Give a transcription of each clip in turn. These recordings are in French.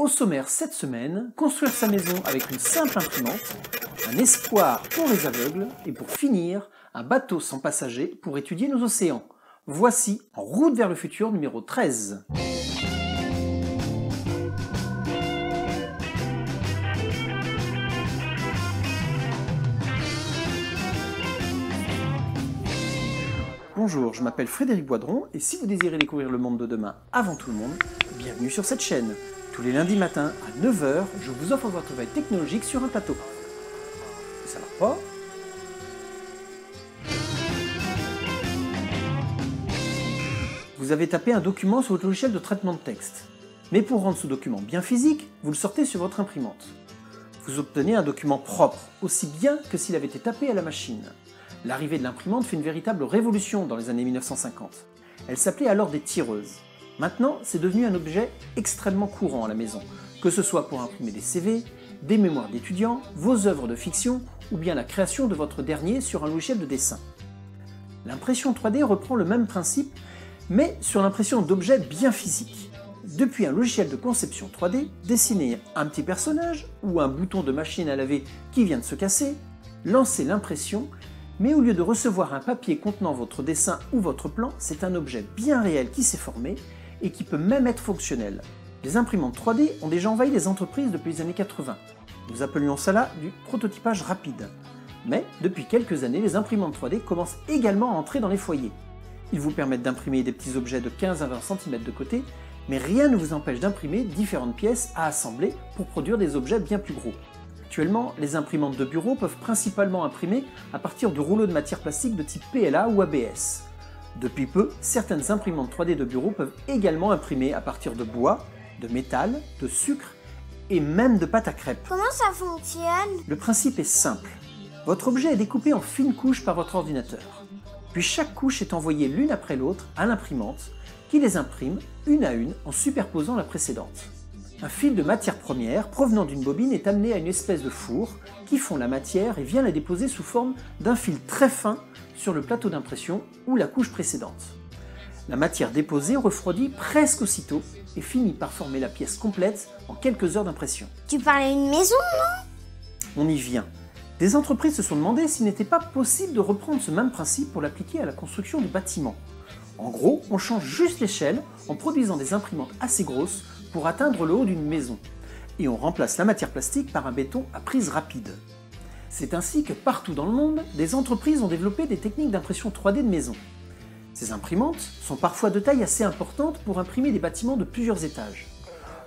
Au sommaire cette semaine, construire sa maison avec une simple imprimante, un espoir pour les aveugles et pour finir, un bateau sans passagers pour étudier nos océans. Voici En route vers le futur numéro 13. Bonjour, je m'appelle Frédéric Boidron et si vous désirez découvrir le monde de demain avant tout le monde, bienvenue sur cette chaîne. Tous les lundis matins à 9 h, je vous offre votre veille technologique sur un plateau. Ça va pas? Vous avez tapé un document sur votre logiciel de traitement de texte. Mais pour rendre ce document bien physique, vous le sortez sur votre imprimante. Vous obtenez un document propre, aussi bien que s'il avait été tapé à la machine. L'arrivée de l'imprimante fait une véritable révolution dans les années 1950. Elle s'appelait alors des tireuses. Maintenant, c'est devenu un objet extrêmement courant à la maison, que ce soit pour imprimer des CV, des mémoires d'étudiants, vos œuvres de fiction ou bien la création de votre dernier sur un logiciel de dessin. L'impression 3D reprend le même principe, mais sur l'impression d'objets bien physiques. Depuis un logiciel de conception 3D, dessiner un petit personnage ou un bouton de machine à laver qui vient de se casser, lancer l'impression, mais au lieu de recevoir un papier contenant votre dessin ou votre plan, c'est un objet bien réel qui s'est formé et qui peut même être fonctionnel. Les imprimantes 3D ont déjà envahi les entreprises depuis les années 80. Nous appelions cela du prototypage rapide. Mais depuis quelques années, les imprimantes 3D commencent également à entrer dans les foyers. Ils vous permettent d'imprimer des petits objets de 15 à 20 cm de côté, mais rien ne vous empêche d'imprimer différentes pièces à assembler pour produire des objets bien plus gros. Actuellement, les imprimantes de bureau peuvent principalement imprimer à partir de rouleaux de matière plastique de type PLA ou ABS. Depuis peu, certaines imprimantes 3D de bureau peuvent également imprimer à partir de bois, de métal, de sucre et même de pâte à crêpes. Comment ça fonctionne? Le principe est simple. Votre objet est découpé en fines couches par votre ordinateur. Puis chaque couche est envoyée l'une après l'autre à l'imprimante qui les imprime une à une en superposant la précédente. Un fil de matière première provenant d'une bobine est amené à une espèce de four qui fond la matière et vient la déposer sous forme d'un fil très fin sur le plateau d'impression ou la couche précédente. La matière déposée refroidit presque aussitôt et finit par former la pièce complète en quelques heures d'impression. Tu parlais d'une maison, non? On y vient. Des entreprises se sont demandé s'il n'était pas possible de reprendre ce même principe pour l'appliquer à la construction de bâtiments. En gros, on change juste l'échelle en produisant des imprimantes assez grosses pour atteindre le haut d'une maison. Et on remplace la matière plastique par un béton à prise rapide. C'est ainsi que partout dans le monde, des entreprises ont développé des techniques d'impression 3D de maison. Ces imprimantes sont parfois de taille assez importante pour imprimer des bâtiments de plusieurs étages.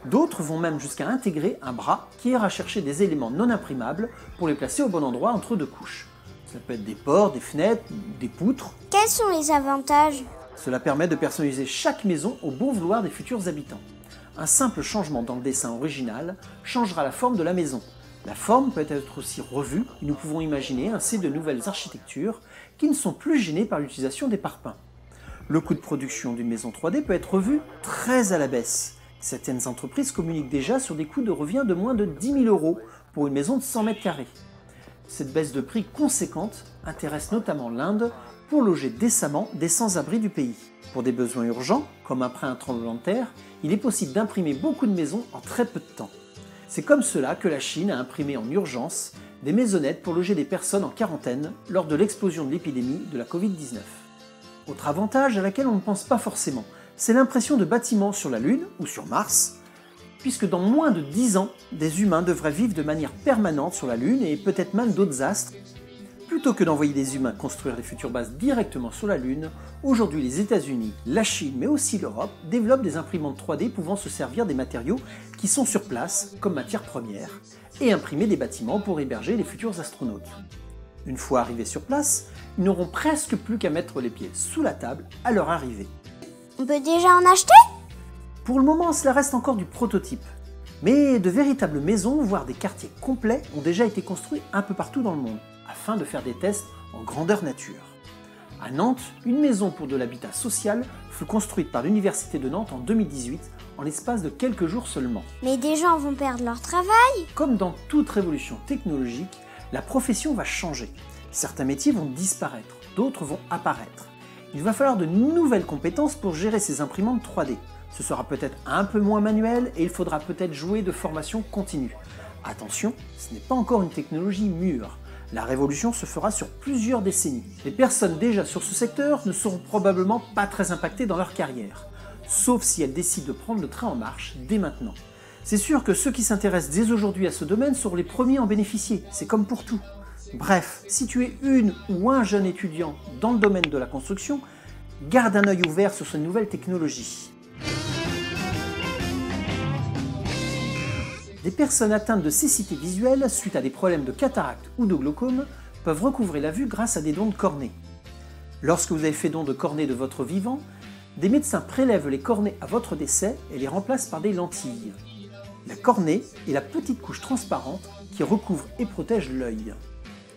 D'autres vont même jusqu'à intégrer un bras qui ira chercher des éléments non imprimables pour les placer au bon endroit entre deux couches. Ça peut être des portes, des fenêtres, des poutres. Quels sont les avantages? Cela permet de personnaliser chaque maison au bon vouloir des futurs habitants. Un simple changement dans le dessin original changera la forme de la maison. La forme peut être aussi revue et nous pouvons imaginer ainsi de nouvelles architectures qui ne sont plus gênées par l'utilisation des parpaings. Le coût de production d'une maison 3D peut être revu très à la baisse. Certaines entreprises communiquent déjà sur des coûts de revient de moins de 10 000 € pour une maison de 100 m². Cette baisse de prix conséquente intéresse notamment l'Inde pour loger décemment des sans-abri du pays. Pour des besoins urgents, comme après un tremblement de terre, il est possible d'imprimer beaucoup de maisons en très peu de temps. C'est comme cela que la Chine a imprimé en urgence des maisonnettes pour loger des personnes en quarantaine lors de l'explosion de l'épidémie de la Covid-19. Autre avantage à laquelle on ne pense pas forcément, c'est l'impression de bâtiments sur la Lune ou sur Mars, puisque dans moins de 10 ans, des humains devraient vivre de manière permanente sur la Lune et peut-être même d'autres astres. Plutôt que d'envoyer des humains construire des futures bases directement sur la Lune, aujourd'hui les États-Unis, la Chine mais aussi l'Europe développent des imprimantes 3D pouvant se servir des matériaux qui sont sur place comme matière première et imprimer des bâtiments pour héberger les futurs astronautes. Une fois arrivés sur place, ils n'auront presque plus qu'à mettre les pieds sous la table à leur arrivée. On peut déjà en acheter? Pour le moment, cela reste encore du prototype. Mais de véritables maisons, voire des quartiers complets, ont déjà été construits un peu partout dans le monde, afin de faire des tests en grandeur nature. À Nantes, une maison pour de l'habitat social fut construite par l'Université de Nantes en 2018, en l'espace de quelques jours seulement. Mais des gens vont perdre leur travail. Comme dans toute révolution technologique, la profession va changer. Certains métiers vont disparaître, d'autres vont apparaître. Il va falloir de nouvelles compétences pour gérer ces imprimantes 3D, Ce sera peut-être un peu moins manuel et il faudra peut-être jouer de formation continue. Attention, ce n'est pas encore une technologie mûre. La révolution se fera sur plusieurs décennies. Les personnes déjà sur ce secteur ne seront probablement pas très impactées dans leur carrière, sauf si elles décident de prendre le train en marche dès maintenant. C'est sûr que ceux qui s'intéressent dès aujourd'hui à ce domaine seront les premiers à en bénéficier, c'est comme pour tout. Bref, si tu es une ou un jeune étudiant dans le domaine de la construction, garde un œil ouvert sur ces nouvelles technologies. Des personnes atteintes de cécité visuelle suite à des problèmes de cataracte ou de glaucome peuvent recouvrer la vue grâce à des dons de cornée. Lorsque vous avez fait don de cornée de votre vivant, des médecins prélèvent les cornées à votre décès et les remplacent par des lentilles. La cornée est la petite couche transparente qui recouvre et protège l'œil.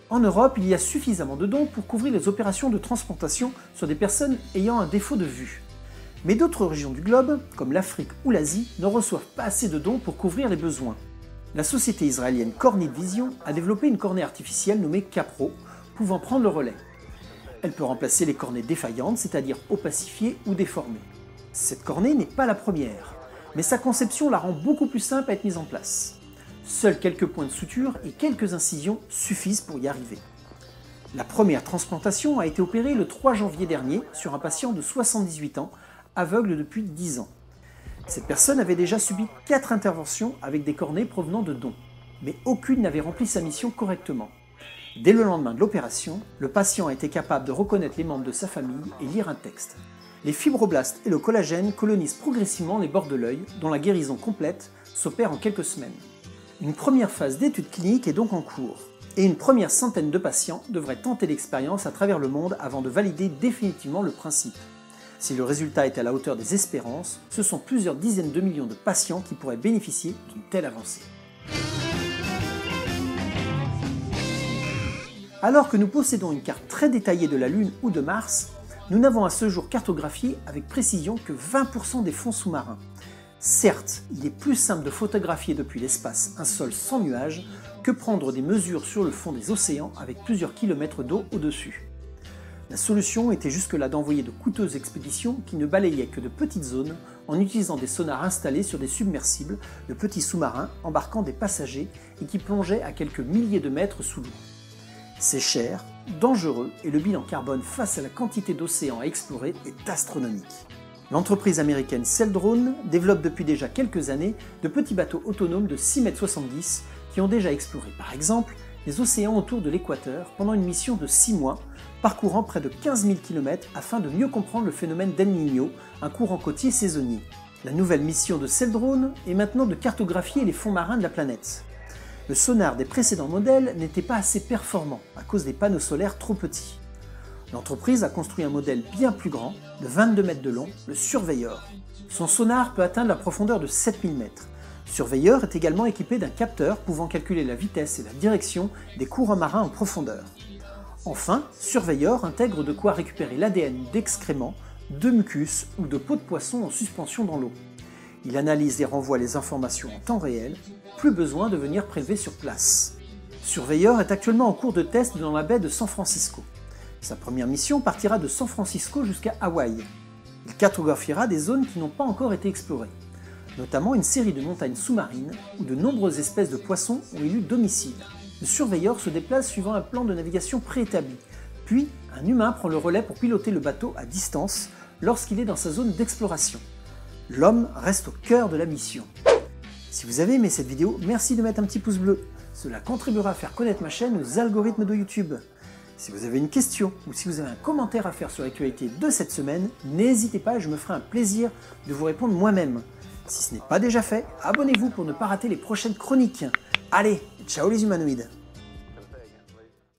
En Europe, il y a suffisamment de dons pour couvrir les opérations de transplantation sur des personnes ayant un défaut de vue. Mais d'autres régions du globe, comme l'Afrique ou l'Asie, ne reçoivent pas assez de dons pour couvrir les besoins. La société israélienne Cornid Vision a développé une cornée artificielle nommée Capro, pouvant prendre le relais. Elle peut remplacer les cornées défaillantes, c'est-à-dire opacifiées ou déformées. Cette cornée n'est pas la première, mais sa conception la rend beaucoup plus simple à être mise en place. Seuls quelques points de suture et quelques incisions suffisent pour y arriver. La première transplantation a été opérée le 3 janvier dernier sur un patient de 78 ans, aveugle depuis 10 ans. Cette personne avait déjà subi 4 interventions avec des cornées provenant de dons, mais aucune n'avait rempli sa mission correctement. Dès le lendemain de l'opération, le patient a été capable de reconnaître les membres de sa famille et lire un texte. Les fibroblastes et le collagène colonisent progressivement les bords de l'œil, dont la guérison complète s'opère en quelques semaines. Une première phase d'études cliniques est donc en cours, et une première centaine de patients devraient tenter l'expérience à travers le monde avant de valider définitivement le principe. Si le résultat est à la hauteur des espérances, ce sont plusieurs dizaines de millions de patients qui pourraient bénéficier d'une telle avancée. Alors que nous possédons une carte très détaillée de la Lune ou de Mars, nous n'avons à ce jour cartographié avec précision que 20% des fonds sous-marins. Certes, il est plus simple de photographier depuis l'espace un sol sans nuages que prendre des mesures sur le fond des océans avec plusieurs kilomètres d'eau au-dessus. La solution était jusque-là d'envoyer de coûteuses expéditions qui ne balayaient que de petites zones en utilisant des sonars installés sur des submersibles, de petits sous-marins embarquant des passagers et qui plongeaient à quelques milliers de mètres sous l'eau. C'est cher, dangereux et le bilan carbone face à la quantité d'océans à explorer est astronomique. L'entreprise américaine Celdrone développe depuis déjà quelques années de petits bateaux autonomes de 6,70 m qui ont déjà exploré par exemple les océans autour de l'équateur pendant une mission de 6 mois, parcourant près de 15 000 km afin de mieux comprendre le phénomène d'El Niño, un courant côtier saisonnier. La nouvelle mission de Celdrone est maintenant de cartographier les fonds marins de la planète. Le sonar des précédents modèles n'était pas assez performant à cause des panneaux solaires trop petits. L'entreprise a construit un modèle bien plus grand, de 22 mètres de long, le Surveyor. Son sonar peut atteindre la profondeur de 7000 mètres. Surveyor est également équipé d'un capteur pouvant calculer la vitesse et la direction des courants marins en profondeur. Enfin, Surveyor intègre de quoi récupérer l'ADN d'excréments, de mucus ou de peaux de poisson en suspension dans l'eau. Il analyse et renvoie les informations en temps réel, plus besoin de venir prélever sur place. Surveyor est actuellement en cours de test dans la baie de San Francisco. Sa première mission partira de San Francisco jusqu'à Hawaï. Il cartographiera des zones qui n'ont pas encore été explorées, notamment une série de montagnes sous-marines où de nombreuses espèces de poissons ont élu domicile. Le Surveyor se déplace suivant un plan de navigation préétabli, puis un humain prend le relais pour piloter le bateau à distance lorsqu'il est dans sa zone d'exploration. L'homme reste au cœur de la mission. Si vous avez aimé cette vidéo, merci de mettre un petit pouce bleu. Cela contribuera à faire connaître ma chaîne aux algorithmes de YouTube. Si vous avez une question ou si vous avez un commentaire à faire sur l'actualité de cette semaine, n'hésitez pas, je me ferai un plaisir de vous répondre moi-même. Si ce n'est pas déjà fait, abonnez-vous pour ne pas rater les prochaines chroniques. Allez, ciao les humanoïdes!